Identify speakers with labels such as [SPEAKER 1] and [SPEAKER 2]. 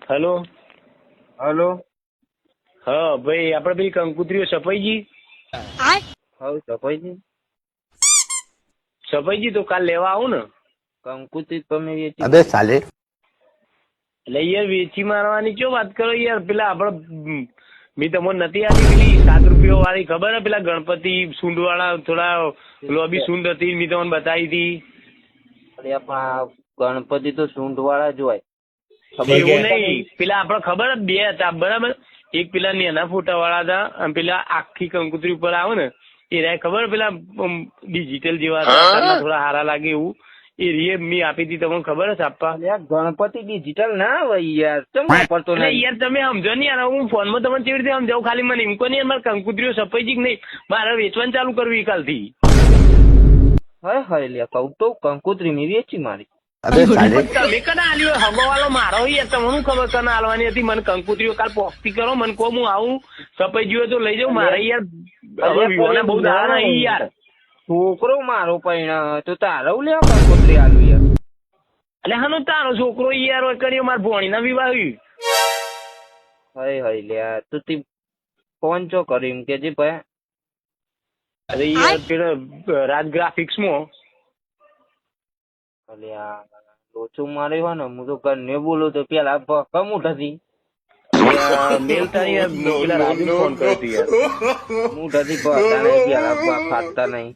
[SPEAKER 1] Hello
[SPEAKER 2] hello.
[SPEAKER 1] હા ભાઈ, આપડે પેલી કંકુત્રીઓ સફાઈજી
[SPEAKER 2] હવ સફાઈજી.
[SPEAKER 1] સફાઈજી તો કાલ લેવા આવું ને.
[SPEAKER 2] કંકુત્રી તમે વેચી
[SPEAKER 3] અબે સાલે
[SPEAKER 1] એટલે યાર વેચી મારવાની ક્યો વાત કરો યાર. પેલા આપડે મેં તમને નથી આપી પેલી 7 રૂપિયા વાળી, ખબર હે? પેલા ગણપતિ સૂંઢ વાળા, થોડા લોબી સૂંઢ હતી, મેં તમને બતાવી હતી.
[SPEAKER 2] અરે પણ ગણપતિ તો સૂંઢ વાળા જ હોય.
[SPEAKER 1] એવું નહીં, પેલા આપડે ખબર હે 2 હતા બરાબર. એક પેલા નાના ફોટા વાળા હતા અને પેલા આખી કંકુત્રી ઉપર આવે ને એ રહ્યા, ખબર? પેલા ડિજિટલ જેવા હતા, થોડા હારા લાગે એવું. એ રીએ મેં આપી હતી, તમને ખબર હે છાપવા?
[SPEAKER 2] ગણપતિ ડિજિટલ ના હોય યાર, કેમ વાપરતો
[SPEAKER 1] એટલે
[SPEAKER 2] નહીં?
[SPEAKER 1] યાર તમે સમજો ને યાર, હું ફોન માં તમને કેવી રીતે સમજાવું? ખાલી મને એમ કહો ને યાર, મારે કંકુત્રીઓ સફાઈ નહીં, મારે વેચવાનું ચાલુ કરવી કાલથી.
[SPEAKER 2] હા લ્યા, કહું તો કંકુત્રી ની વેચી મારી.
[SPEAKER 3] અબે સાલે
[SPEAKER 1] તમે કના આલ્યો? હગોવાલો મારો યાર, તમને શું ખબર કના આલવાની હતી? મને કંકુત્રીઓ કાલ પોસ્તી કરો, મને કહો, હું આવું સફાઈ જીવો તો લઈ જાઉં. મારે યાર હવે વિવાના બહુ દાડા નહીં યાર.
[SPEAKER 2] છોકરો મારો પૈણા તો તારે લેવા કંકુત્રી આલવી યાર.
[SPEAKER 1] એટલે હાનો તારો છોકરો યાર કર્યો, મારા ભોણીના વિવાહ.
[SPEAKER 2] હય લ્યા, તું તી ફોન ચો કરી એમ કે ભાઈ.
[SPEAKER 1] અરે યાર પેલો રાજ ગ્રાફિક્સ માં
[SPEAKER 2] અલ્યા લોચો મારે હોય ને, હું તો ઘરને બોલું તો પેલા કમ ઉઠતી
[SPEAKER 1] મેલ તારી પેલા રાજુ ફોન કર્યો યાર.
[SPEAKER 2] ઉઠતી ખાતા નહીં પેલા ખાતા નહીં.